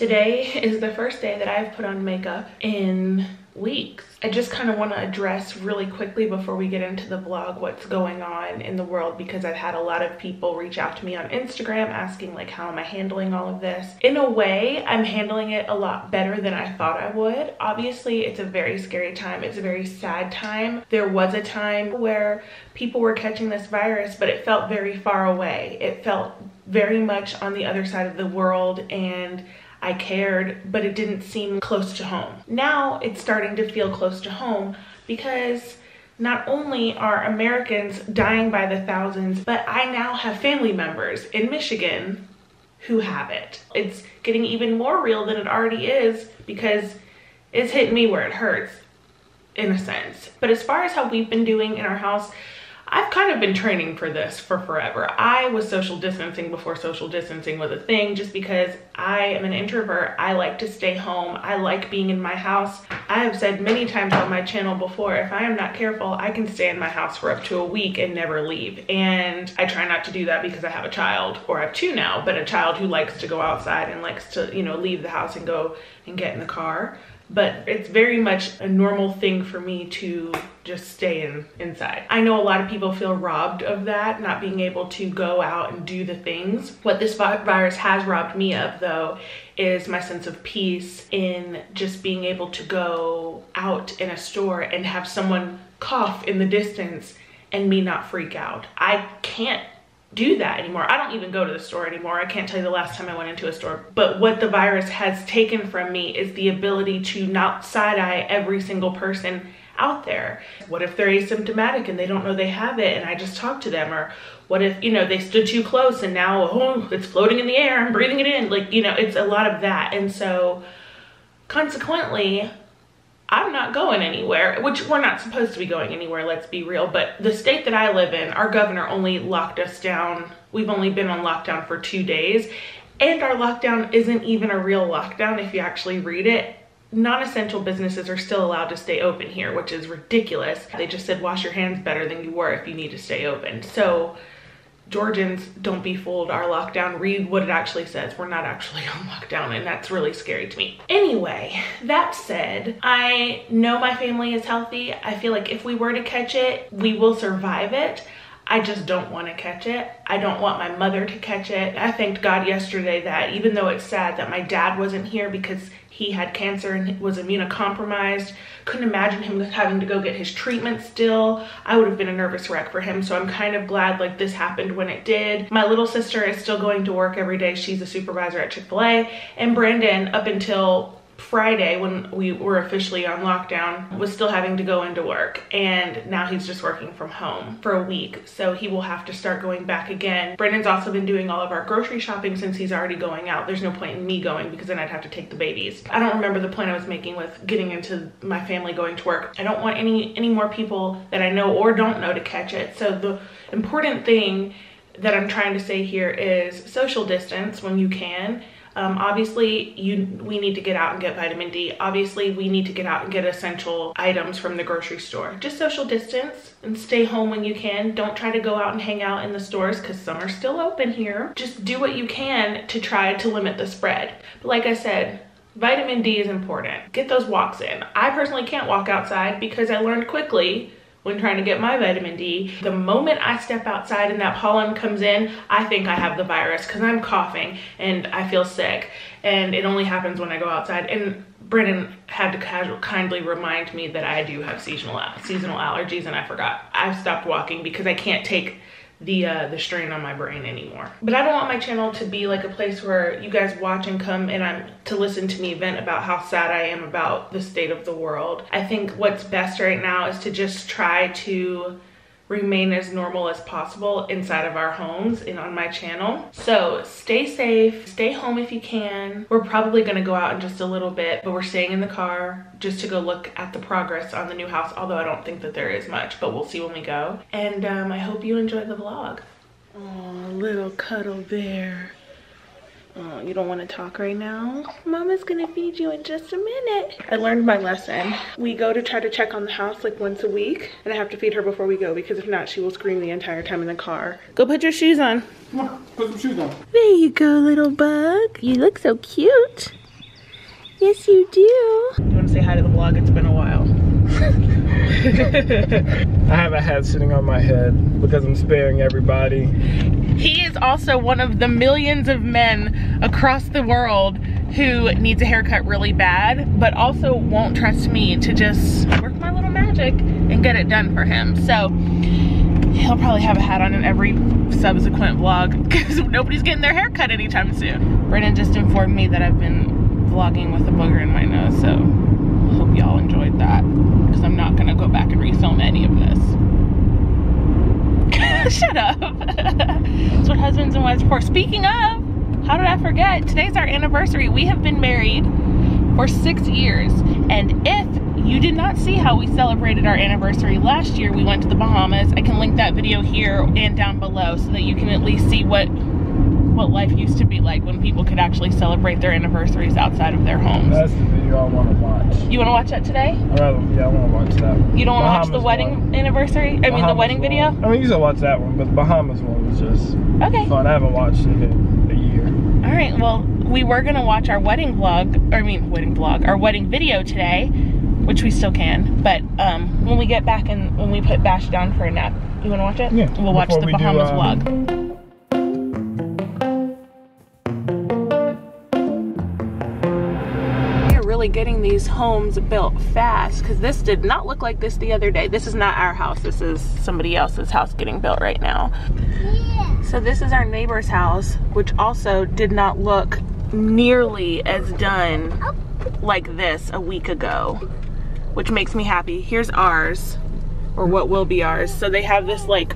Today is the first day that I've put on makeup in weeks. I just kind of want to address really quickly before we get into the vlog what's going on in the world, because I've had a lot of people reach out to me on Instagram asking like, how am I handling all of this? In a way, I'm handling it a lot better than I thought I would. Obviously, it's a very scary time. It's a very sad time. There was a time where people were catching this virus, but it felt very far away. It felt very much on the other side of the world, and I cared, but it didn't seem close to home. Now it's starting to feel close to home because not only are Americans dying by the thousands, but I now have family members in Michigan who have it. It's getting even more real than it already is because it's hitting me where it hurts, in a sense. But as far as how we've been doing in our house, I've kind of been training for this for forever. I was social distancing before social distancing was a thing, just because I am an introvert. I like to stay home. I like being in my house. I have said many times on my channel before, if I am not careful, I can stay in my house for up to a week and never leave. And I try not to do that because I have a child, or I have two now, but a child who likes to go outside and likes to, you know, leave the house and go and get in the car. But it's very much a normal thing for me to just stay inside. I know a lot of people feel robbed of that, not being able to go out and do the things. What this virus has robbed me of, though, is my sense of peace in just being able to go out in a store and have someone cough in the distance and me not freak out. I can't do that anymore. I don't even go to the store anymore. I can't tell you the last time I went into a store. But what the virus has taken from me is the ability to not side-eye every single person out there. What if they're asymptomatic and they don't know they have it and I just talked to them? Or what if, you know, they stood too close and now, oh, it's floating in the air, I'm breathing it in. Like, you know, it's a lot of that. And so consequently, I'm not going anywhere, which we're not supposed to be going anywhere, let's be real. But the state that I live in, our governor only locked us down. We've only been on lockdown for 2 days. And our lockdown isn't even a real lockdown if you actually read it. Non-essential businesses are still allowed to stay open here, which is ridiculous. They just said wash your hands better than you were if you need to stay open. So Georgians, don't be fooled. Our lockdown, read what it actually says. We're not actually on lockdown, and that's really scary to me. Anyway, that said, I know my family is healthy. I feel like if we were to catch it, we will survive it. I just don't want to catch it. I don't want my mother to catch it. I thanked God yesterday that even though it's sad that my dad wasn't here because he had cancer and was immunocompromised, couldn't imagine him having to go get his treatment still. I would have been a nervous wreck for him. So I'm kind of glad like this happened when it did. My little sister is still going to work every day. She's a supervisor at Chick-fil-A. And Brandon, up until Friday when we were officially on lockdown, was still having to go into work, and now he's just working from home for a week, so he will have to start going back again. Brandon's also been doing all of our grocery shopping since he's already going out. There's no point in me going because then I'd have to take the babies. I don't remember the point I was making with getting into my family going to work. I don't want any more people that I know or don't know to catch it. So the important thing that I'm trying to say here is social distance when you can. Obviously we need to get out and get vitamin D. Obviously we need to get out and get essential items from the grocery store. Just social distance and stay home when you can. Don't try to go out and hang out in the stores because some are still open here. Just do what you can to try to limit the spread. But like I said, vitamin D is important. Get those walks in. I personally can't walk outside because I learned quickly when trying to get my vitamin D, the moment I step outside and that pollen comes in, I think I have the virus because I'm coughing and I feel sick. And it only happens when I go outside. And Brennan had to kindly remind me that I do have seasonal allergies, and I forgot. I've stopped walking because I can't take the strain on my brain anymore. But I don't want my channel to be like a place where you guys watch and come and to listen to me vent about how sad I am about the state of the world. I think what's best right now is to just try to remain as normal as possible inside of our homes and on my channel. So stay safe, stay home if you can. We're probably gonna go out in just a little bit, but we're staying in the car just to go look at the progress on the new house, although I don't think that there is much, but we'll see when we go. And I hope you enjoy the vlog. Oh, little cuddle bear. Oh, you don't want to talk right now? Mama's gonna feed you in just a minute. I learned my lesson. We go to try to check on the house like once a week, and I have to feed her before we go because if not, she will scream the entire time in the car. Go put your shoes on. Come on, put some shoes on. There you go, little bug. You look so cute. Yes, you do. You want to say hi to the vlog? It's been a while. I have a hat sitting on my head because I'm sparing everybody. He is also one of the millions of men across the world who needs a haircut really bad, but also won't trust me to just work my little magic and get it done for him. So he'll probably have a hat on in every subsequent vlog because nobody's getting their hair cut anytime soon. Brennan just informed me that I've been vlogging with a booger in my nose, so hope y'all enjoyed that because I'm not gonna go back and refilm any of this. Shut up. That's what husbands and wives are for. Speaking of, how did I forget? Today's our anniversary. We have been married for 6 years, and if you did not see how we celebrated our anniversary last year, we went to the Bahamas. I can link that video here and down below so that you can at least see what life used to be like when people could actually celebrate their anniversaries outside of their homes. That's the video I want to watch. You want to watch that today? Yeah, I want to watch that one. You don't want to watch the wedding anniversary? I mean, the wedding video? I mean, you can watch that one, but the Bahamas one was just fun. I haven't watched it in a year. All right, well, we were going to watch our wedding vlog, our wedding video today, which we still can, but when we get back and when we put Bash down for a nap, you want to watch it? Yeah. We'll watch the Bahamas vlog. Really getting these homes built fast because this did not look like this the other day. This is not our house. This is somebody else's house getting built right now. Yeah. So this is our neighbor's house, which also did not look nearly as done like this a week ago, which makes me happy. Here's ours, or what will be ours. So they have this like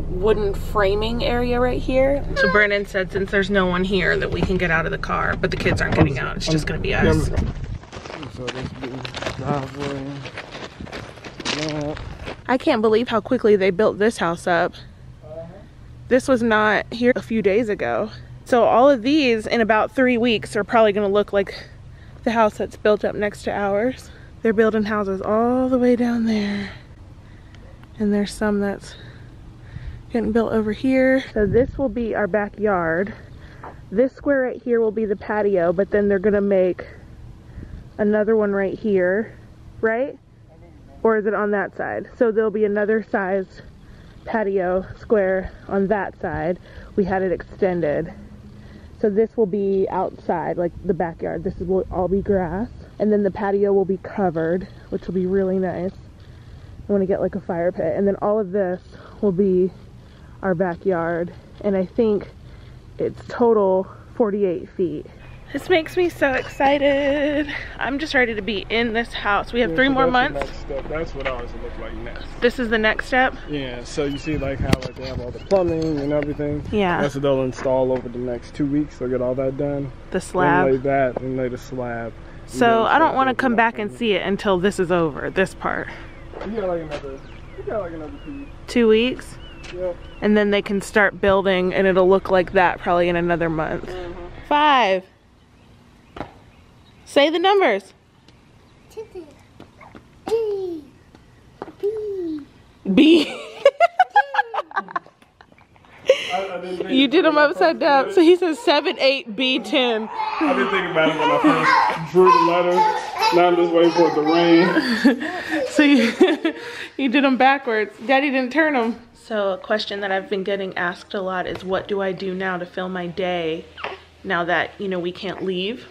wooden framing area right here. So Brennan said since there's no one here that we can get out of the car, but the kids aren't getting out. It's just gonna be us. So this driveway. I can't believe how quickly they built this house up. This was not here a few days ago. So all of these in about 3 weeks are probably gonna look like the house that's built up next to ours. They're building houses all the way down there. And there's some that's getting built over here. So this will be our backyard. This square right here will be the patio, but then they're gonna make another one right here, right? Or is it on that side? So there'll be another size patio square on that side. We had it extended. So this will be outside, like the backyard. This will all be grass. And then the patio will be covered, which will be really nice. I want to get like a fire pit. And then all of this will be our backyard. And I think it's total 48 feet. This makes me so excited. I'm just ready to be in this house. We have 3 more months. Next step. That's what ours will look like next. This is the next step? Yeah, so you see like how like they have all the plumbing and everything. Yeah. That's what they'll install over the next 2 weeks. They'll get all that done. The slab. And lay that and lay the slab. So I don't want to come back and see it until this is over, this part. You got like another 2 weeks? Yeah. And then they can start building and it'll look like that probably in another month. 5. Say the numbers. B. You did them upside down. So he says 7, 8, B, 10. I didn't think about it when I first drew the letter. Now I'm just waiting for it to rain. So you did them backwards. Daddy didn't turn them. So a question that I've been getting asked a lot is what do I do now to fill my day now that, you know, we can't leave?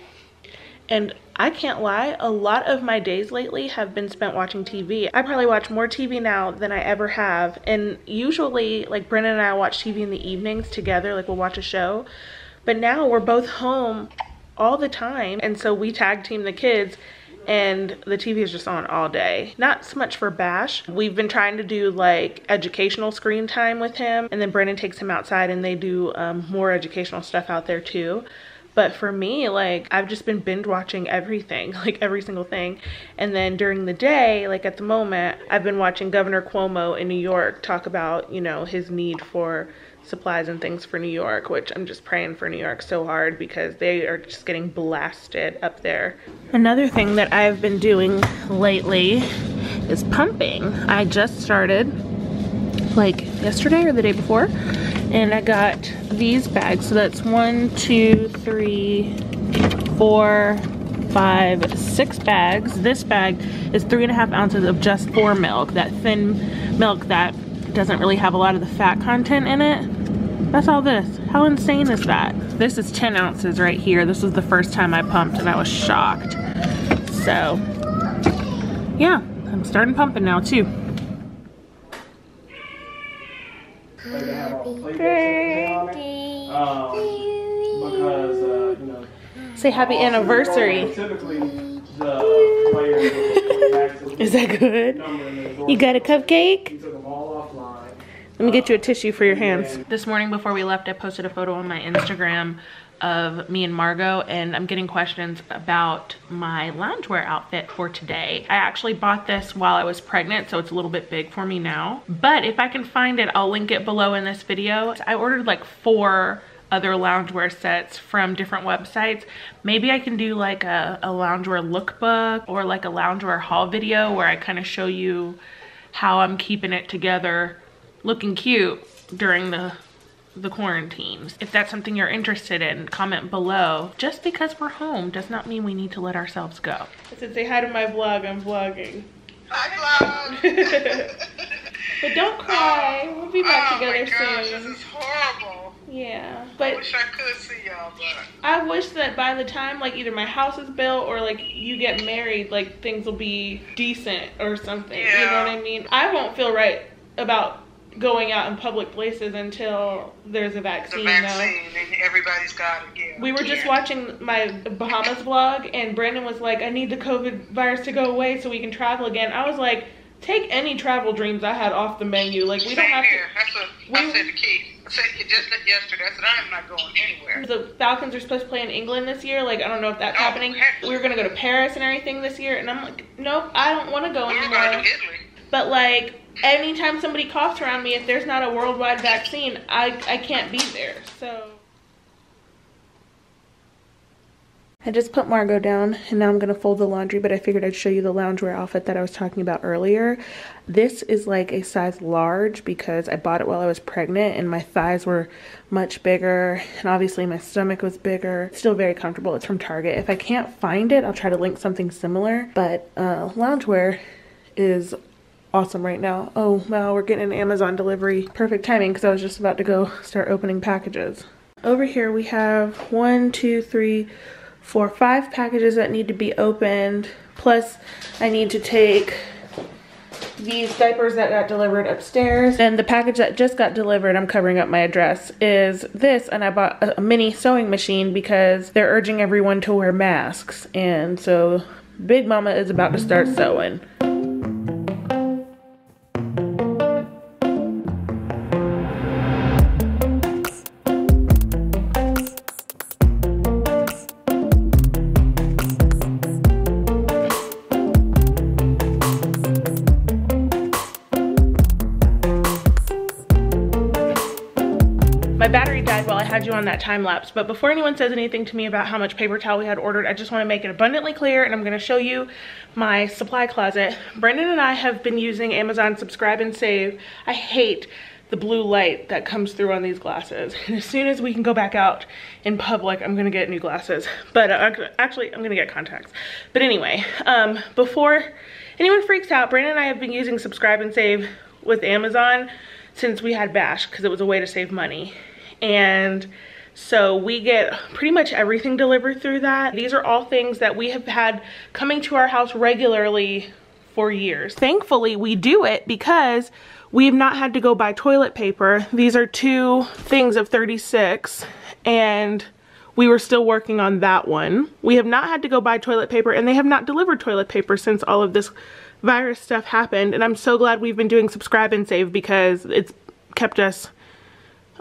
And I can't lie, a lot of my days lately have been spent watching TV. I probably watch more TV now than I ever have. And usually, like Brennan and I watch TV in the evenings together, like we'll watch a show. But now we're both home all the time. And so we tag team the kids and the TV is just on all day. Not so much for Bash. We've been trying to do like educational screen time with him. And then Brennan takes him outside and they do more educational stuff out there too. But for me, like, I've just been binge watching everything, like every single thing. And then during the day, like at the moment, I've been watching Governor Cuomo in New York talk about, you know, his need for supplies and things for New York, which I'm just praying for New York so hard because they are just getting blasted up there. Another thing that I've been doing lately is pumping. I just started like yesterday or the day before. And I got these bags. So that's 1, 2, 3, 4, 5, 6 bags. This bag is 3.5 ounces of just 4 milk, that thin milk that doesn't really have a lot of the fat content in it. That's all this. How insane is that? This is 10 ounces right here. This was the first time I pumped and I was shocked. So, yeah, I'm starting pumping now too. Because, you know, say happy anniversary. typically the players Is that good? You got a cupcake? we took them all offline. Let me get you a tissue for your hands. This morning before we left, I posted a photo on my Instagram of me and Margot, and I'm getting questions about my loungewear outfit for today. I actually bought this while I was pregnant, so it's a little bit big for me now. But if I can find it, I'll link it below in this video. I ordered like 4 other loungewear sets from different websites. Maybe I can do like a loungewear lookbook or like a loungewear haul video where I kind of show you how I'm keeping it together, looking cute during the quarantines. If that's something you're interested in, comment below. Just because we're home does not mean we need to let ourselves go. I said say hi to my vlog, I'm vlogging. Hi, vlog. But don't cry, we'll be back together soon. Oh my gosh, soon. this is horrible. Yeah, I but wish I could see y'all, but I wish that by the time like either my house is built or like you get married, like things will be decent or something. Yeah. You know what I mean? I won't feel right about going out in public places until there's a vaccine. the vaccine and everybody's got it. Yeah. We were just watching my Bahamas vlog and Brandon was like, I need the COVID virus to go away so we can travel again. I was like, take any travel dreams I had off the menu. Like we don't have here. to. That's what I said to Keith. I said it just yesterday. I said I am not going anywhere. The Falcons are supposed to play in England this year. Like I don't know if that's happening. heck. We were gonna go to Paris and everything this year, and I'm like, nope, I don't want to go We were anymore. going to Italy. But like anytime somebody coughs around me, if there's not a worldwide vaccine, I can't be there. So I just put Margot down and now I'm gonna fold the laundry, but I figured I'd show you the loungewear outfit that I was talking about earlier. This is like a size large because I bought it while I was pregnant and my thighs were much bigger and obviously my stomach was bigger. It's still very comfortable. It's from Target. If I can't find it, I'll try to link something similar, but loungewear is awesome right now. Oh wow, we're getting an Amazon delivery. Perfect timing because I was just about to go start opening packages. Over here we have 1, 2, 3, 4, 5 packages that need to be opened. Plus I need to take these diapers that got delivered upstairs. And the package that just got delivered, I'm covering up my address, is this. And I bought a mini sewing machine because they're urging everyone to wear masks. And so Big Mama is about to start sewing. My battery died while I had you on that time lapse, but before anyone says anything to me about how much paper towel we had ordered, I just want to make it abundantly clear, and I'm going to show you my supply closet. Brendan and I have been using Amazon Subscribe and Save. I hate the blue light that comes through on these glasses, and as soon as we can go back out in public, I'm going to get new glasses. But actually, I'm going to get contacts. But anyway, before anyone freaks out, Brandon and I have been using Subscribe and Save with Amazon since we had Bash because it was a way to save money. And so we get pretty much everything delivered through that. These are all things that we have had coming to our house regularly for years. Thankfully, we do it because we have not had to go buy toilet paper. These are 2 things of 36 and we were still working on that one. We have not had to go buy toilet paper and they have not delivered toilet paper since all of this virus stuff happened. And I'm so glad we've been doing Subscribe and Save because it's kept us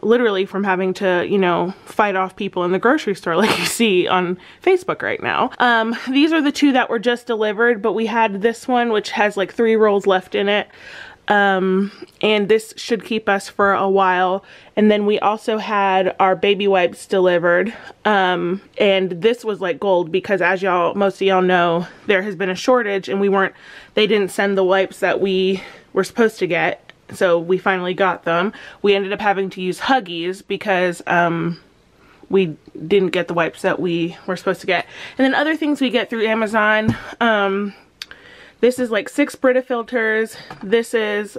literally from having to, you know, fight off people in the grocery store like you see on Facebook right now. These are the 2 that were just delivered, but we had this one which has like 3 rolls left in it. And this should keep us for a while. And then we also had our baby wipes delivered. And this was like gold because as most of y'all know, there has been a shortage and they didn't send the wipes that we were supposed to get. So we finally got them. We ended up having to use Huggies because we didn't get the wipes that we were supposed to get. And then other things we get through Amazon, this is like 6 Brita filters. This is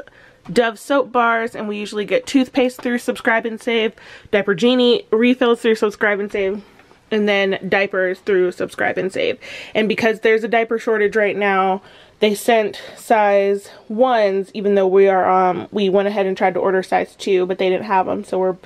Dove soap bars, and we usually get toothpaste through Subscribe and Save, Diaper Genie refills through Subscribe and Save, and then diapers through Subscribe and Save. And because there's a diaper shortage right now, they sent size 1s, even though we went ahead and tried to order size 2, but they didn't have them, so we're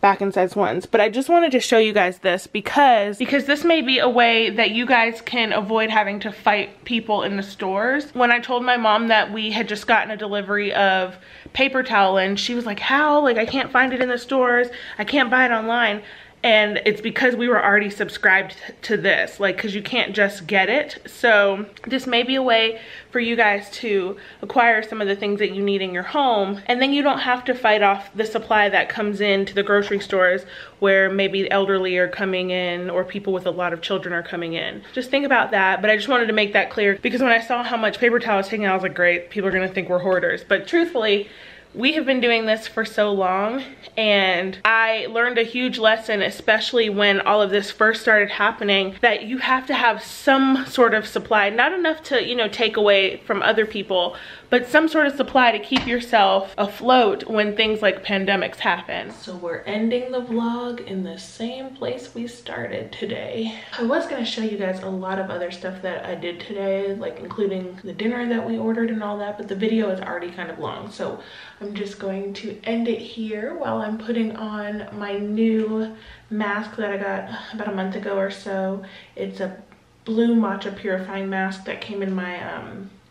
back in size 1s. But I just wanted to show you guys this because this may be a way that you guys can avoid having to fight people in the stores. When I told my mom that we had just gotten a delivery of paper towel in, she was like, how? Like, I can't find it in the stores. I can't buy it online. And it's because we were already subscribed to this, like, because you can't just get it. So this may be a way for you guys to acquire some of the things that you need in your home, and then you don't have to fight off the supply that comes into the grocery stores where maybe the elderly are coming in or people with a lot of children are coming in. Just think about that. But I just wanted to make that clear because when I saw how much paper towel was taking out, I was like, great, people are gonna think we're hoarders. But truthfully, we have been doing this for so long, and I learned a huge lesson, especially when all of this first started happening, that you have to have some sort of supply, not enough to, you know, take away from other people, but some sort of supply to keep yourself afloat when things like pandemics happen. So we're ending the vlog in the same place we started today. I was gonna show you guys a lot of other stuff that I did today, like including the dinner that we ordered and all that, but the video is already kind of long. So I'm just going to end it here while I'm putting on my new mask that I got about a month ago or so. It's a blue matcha purifying mask that came in my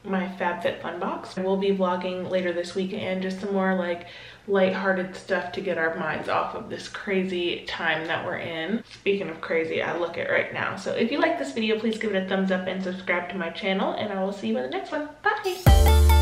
my FabFitFun box. We'll be vlogging later this week and just some more like lighthearted stuff to get our minds off of this crazy time that we're in. Speaking of crazy, I look it right now. So if you like this video, please give it a thumbs up and subscribe to my channel, and I will see you in the next one. Bye!